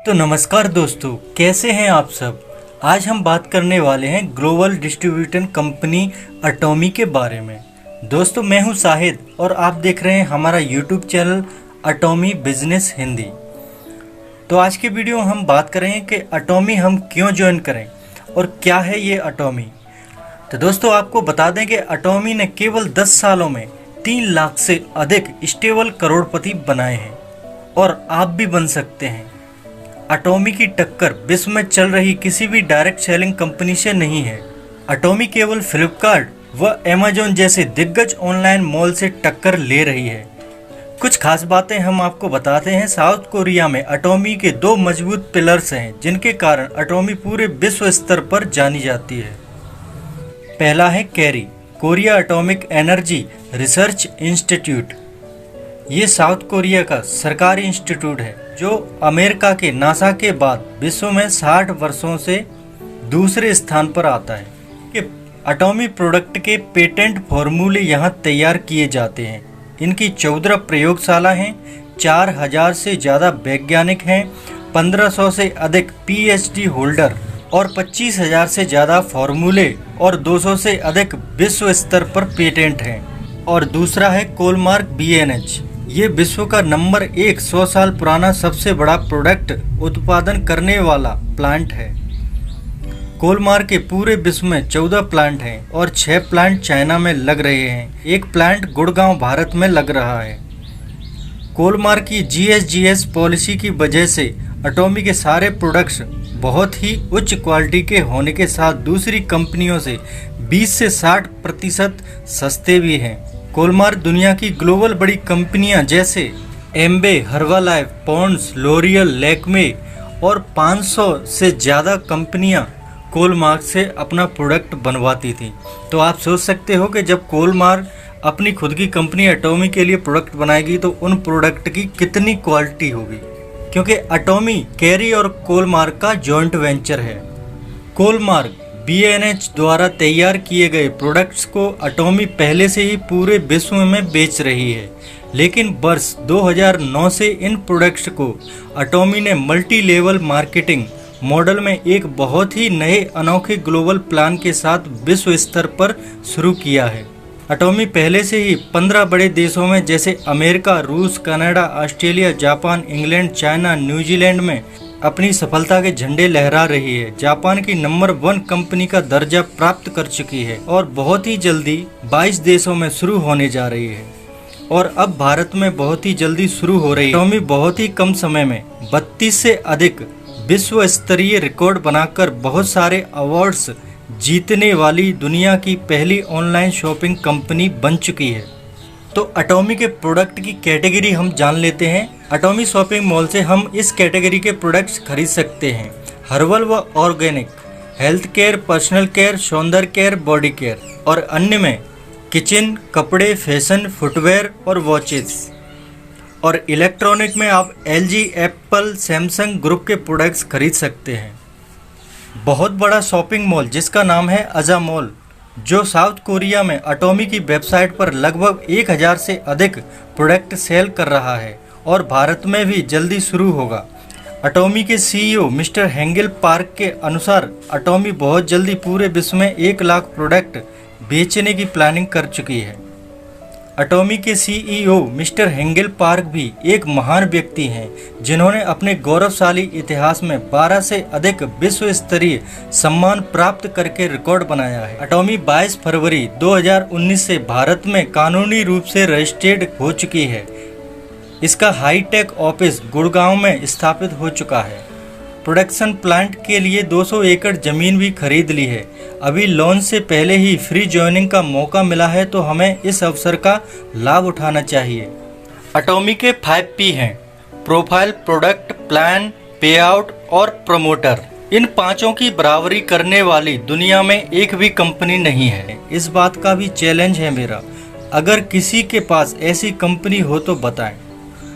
तो नमस्कार दोस्तों, कैसे हैं आप सब। आज हम बात करने वाले हैं ग्लोबल डिस्ट्रीब्यूटर कंपनी अटोमी के बारे में। दोस्तों, मैं हूं शाहिद और आप देख रहे हैं हमारा यूट्यूब चैनल अटोमी बिजनेस हिंदी। तो आज के वीडियो में हम बात करेंगे कि अटोमी हम क्यों ज्वाइन करें और क्या है ये अटोमी। तो दोस्तों, आपको बता दें कि अटोमी ने केवल 10 सालों में 3 लाख से अधिक स्टेबल करोड़पति बनाए हैं और आप भी बन सकते हैं। अटोमी की टक्कर विश्व में चल रही किसी भी डायरेक्ट सेलिंग कंपनी से नहीं है। अटोमी केवल फ्लिपकार्ट व अमेज़न जैसे दिग्गज ऑनलाइन मॉल से टक्कर ले रही है। कुछ खास बातें हम आपको बताते हैं। साउथ कोरिया में अटोमी के 2 मजबूत पिलर्स हैं जिनके कारण अटोमी पूरे विश्व स्तर पर जानी जाती है। पहला है carry, Korea atomic energy research institute. ये साउथ कोरिया का सरकारी इंस्टीट्यूट है जो अमेरिका के नासा के बाद विश्व में 60 वर्षों से दूसरे स्थान पर आता है। कि अटोमी प्रोडक्ट के पेटेंट फॉर्मूले यहाँ तैयार किए जाते हैं। इनकी 14 प्रयोगशाला हैं, 4000 से ज़्यादा वैज्ञानिक हैं, 1500 से अधिक PhD होल्डर और 25,000 से ज़्यादा फॉर्मूले और 200 से अधिक विश्व स्तर पर पेटेंट हैं। और दूसरा है कोलमार्क BNH। ये विश्व का नंबर 1 100 साल पुराना सबसे बड़ा प्रोडक्ट उत्पादन करने वाला प्लांट है। कोलमार्क के पूरे विश्व में 14 प्लांट हैं और 6 प्लांट चाइना में लग रहे हैं। एक प्लांट गुड़गांव भारत में लग रहा है। कोलमार्क की GSGS पॉलिसी की वजह से अटोमी के सारे प्रोडक्ट्स बहुत ही उच्च क्वालिटी के होने के साथ दूसरी कंपनियों से 20 से 60% सस्ते भी हैं। कोलमार्क दुनिया की ग्लोबल बड़ी कंपनियां जैसे एम्बे, हर्बालाइफ, पॉन्ड्स, लोरियल, लैक्मे और 500 से ज़्यादा कंपनियां कोलमार्क से अपना प्रोडक्ट बनवाती थी। तो आप सोच सकते हो कि जब कोलमार्क अपनी खुद की कंपनी अटोमी के लिए प्रोडक्ट बनाएगी तो उन प्रोडक्ट की कितनी क्वालिटी होगी, क्योंकि अटोमी कैरी और कोलमार्क का जॉइंट वेंचर है। कोलमार्क BNH द्वारा तैयार किए गए प्रोडक्ट्स को अटोमी पहले से ही पूरे विश्व में बेच रही है, लेकिन वर्ष 2009 से इन प्रोडक्ट्स को अटोमी ने मल्टी लेवल मार्केटिंग मॉडल में एक बहुत ही नए अनोखे ग्लोबल प्लान के साथ विश्व स्तर पर शुरू किया है। अटोमी पहले से ही 15 बड़े देशों में जैसे अमेरिका, रूस, Canada, Australia, Japan, England, China, New Zealand में अपनी सफलता के झंडे लहरा रही है। जापान की नंबर 1 कंपनी का दर्जा प्राप्त कर चुकी है और बहुत ही जल्दी 22 देशों में शुरू होने जा रही है और अब भारत में बहुत ही जल्दी शुरू हो रही है। अटोमी बहुत ही कम समय में 32 से अधिक विश्व स्तरीय रिकॉर्ड बनाकर बहुत सारे अवार्ड्स जीतने वाली दुनिया की पहली ऑनलाइन शॉपिंग कंपनी बन चुकी है। तो अटोमी के प्रोडक्ट की कैटेगरी हम जान लेते हैं। अटोमी शॉपिंग मॉल से हम इस कैटेगरी के प्रोडक्ट्स खरीद सकते हैं। हर्बल व organic, health care, personal care, सौंदर्य केयर, बॉडी केयर और अन्य में किचन, कपड़े, फैशन, फुटवेयर और वॉचेस। और इलेक्ट्रॉनिक में आप LG, एप्पल, सैमसंग ग्रुप के प्रोडक्ट्स खरीद सकते हैं। बहुत बड़ा शॉपिंग मॉल जिसका नाम है अजा मॉल, जो साउथ कोरिया में अटोमी की वेबसाइट पर लगभग 1000 से अधिक प्रोडक्ट सेल कर रहा है और भारत में भी जल्दी शुरू होगा। अटोमी के CEO मिस्टर हेंगेल पार्क के अनुसार अटोमी बहुत जल्दी पूरे विश्व में 1 लाख प्रोडक्ट बेचने की प्लानिंग कर चुकी है। अटोमी के CEO मिस्टर हेंगेल पार्क भी एक महान व्यक्ति हैं जिन्होंने अपने गौरवशाली इतिहास में 12 से अधिक विश्व स्तरीय सम्मान प्राप्त करके रिकॉर्ड बनाया है। अटोमी 22 फरवरी 2019 से भारत में कानूनी रूप से रजिस्टर्ड हो चुकी है। इसका हाईटेक ऑफिस गुड़गांव में स्थापित हो चुका है। प्रोडक्शन प्लांट के लिए 200 एकड़ जमीन भी खरीद ली है। अभी लॉन्च से पहले ही फ्री ज्वाइनिंग का मौका मिला है, तो हमें इस अवसर का लाभ उठाना चाहिए। अटोमी के 5P हैं: प्रोफाइल, प्रोडक्ट, प्लान, पे आउट और प्रमोटर। इन 5 की बराबरी करने वाली दुनिया में एक भी कंपनी नहीं है। इस बात का भी चैलेंज है मेरा। अगर किसी के पास ऐसी कंपनी हो तो बताएं।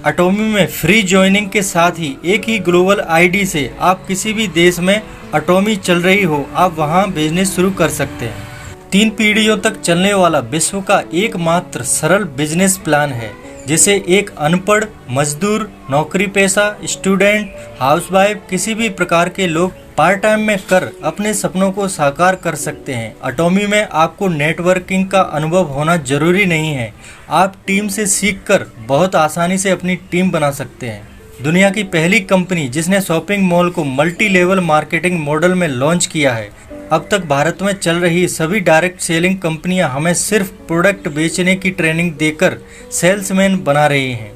अटोमी में फ्री ज्वाइनिंग के साथ ही एक ही ग्लोबल ID से आप किसी भी देश में अटोमी चल रही हो, आप वहां बिजनेस शुरू कर सकते हैं। 3 पीढ़ियों तक चलने वाला विश्व का एकमात्र सरल बिजनेस प्लान है जिसे एक अनपढ़, मजदूर, नौकरी पेशा, स्टूडेंट, हाउसवाइफ किसी भी प्रकार के लोग पार्ट टाइम में कर अपने सपनों को साकार कर सकते हैं। अटोमी में आपको नेटवर्किंग का अनुभव होना जरूरी नहीं है। आप टीम से सीखकर बहुत आसानी से अपनी टीम बना सकते हैं। दुनिया की पहली कंपनी जिसने शॉपिंग मॉल को मल्टी लेवल मार्केटिंग मॉडल में लॉन्च किया है। अब तक भारत में चल रही सभी डायरेक्ट सेलिंग कंपनियां हमें सिर्फ प्रोडक्ट बेचने की ट्रेनिंग देकर सेल्समैन बना रही हैं।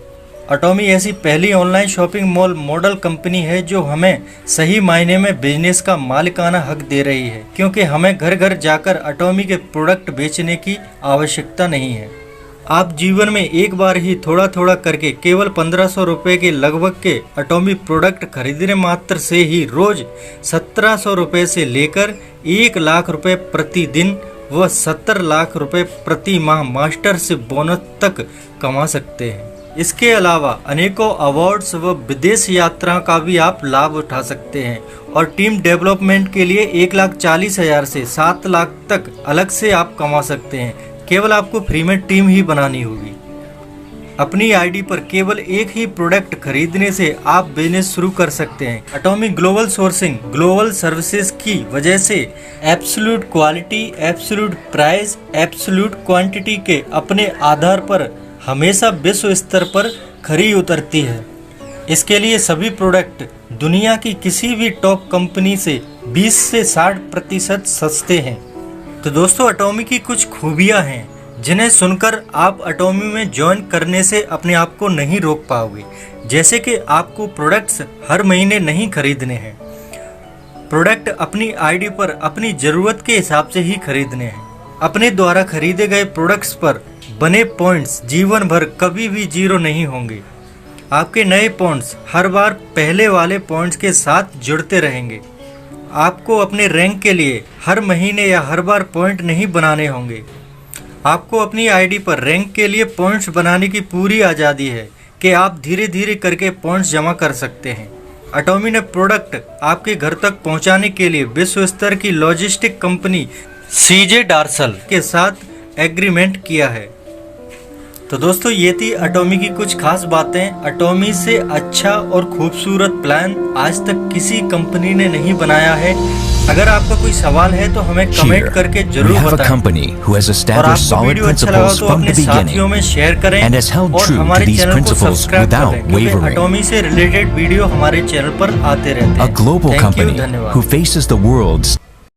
अटोमी ऐसी पहली online shopping mall model company है जो हमें सही मायने में बिजनेस का मालिकाना हक दे रही है, क्योंकि हमें घर घर जाकर अटोमी के प्रोडक्ट बेचने की आवश्यकता नहीं है। आप जीवन में एक बार ही थोड़ा थोड़ा करके केवल 1500 रुपये के लगभग के अटोमी प्रोडक्ट खरीदने मात्र से ही रोज 1700 रुपये से लेकर 1 लाख रुपये प्रतिदिन व 70 लाख रुपये प्रति माह मास्टर से बोनस तक कमा सकते हैं। इसके अलावा अनेकों अवार्ड्स व विदेश यात्रा का भी आप लाभ उठा सकते हैं और टीम डेवलपमेंट के लिए 1,40,000 से 7 लाख तक अलग से आप कमा सकते हैं। केवल आपको फ्री में टीम ही बनानी होगी। अपनी आईडी पर केवल एक ही प्रोडक्ट खरीदने से आप बिजनेस शुरू कर सकते हैं। अटोमी ग्लोबल सोर्सिंग, ग्लोबल सर्विसेज की वजह से absolute quality, absolute price, absolute quantity के अपने आधार पर हमेशा विश्व स्तर पर खरी उतरती है। इसके लिए सभी प्रोडक्ट दुनिया की किसी भी टॉप कंपनी से 20 से 60% सस्ते हैं। तो दोस्तों, अटोमी की कुछ खूबियां हैं जिन्हें सुनकर आप अटोमी में ज्वाइन करने से अपने आप को नहीं रोक पाओगे। जैसे कि आपको प्रोडक्ट्स हर महीने नहीं खरीदने हैं। प्रोडक्ट अपनी आईडी पर अपनी ज़रूरत के हिसाब से ही खरीदने हैं। अपने द्वारा खरीदे गए प्रोडक्ट्स पर बने पॉइंट्स जीवन भर कभी भी जीरो नहीं होंगे। आपके नए पॉइंट्स हर बार पहले वाले पॉइंट्स के साथ जुड़ते रहेंगे। आपको अपने रैंक के लिए हर महीने या हर बार पॉइंट नहीं बनाने होंगे। आपको अपनी आईडी पर रैंक के लिए पॉइंट्स बनाने की पूरी आज़ादी है कि आप धीरे धीरे करके पॉइंट्स जमा कर सकते हैं। अटोमी ने प्रोडक्ट आपके घर तक पहुंचाने के लिए विश्व स्तर की लॉजिस्टिक कंपनी सीजे डार्सल के साथ एग्रीमेंट किया है। तो दोस्तों, ये थी अटोमी की कुछ खास बातें। अटोमी से अच्छा और खूबसूरत प्लान आज तक किसी कंपनी ने नहीं बनाया है। अगर आपका कोई सवाल है तो हमें कमेंट करके जरूर बताएं। और आपको वीडियो अच्छा लगा तो अपने साथियों में शेयर करें और हमारे चैनल को सब्सक्राइब करें, क्योंकि अटोमी से रिलेटेड वीडियो हमारे चैनल पर आते रहते हैं। थैंक यू, धन्यवाद।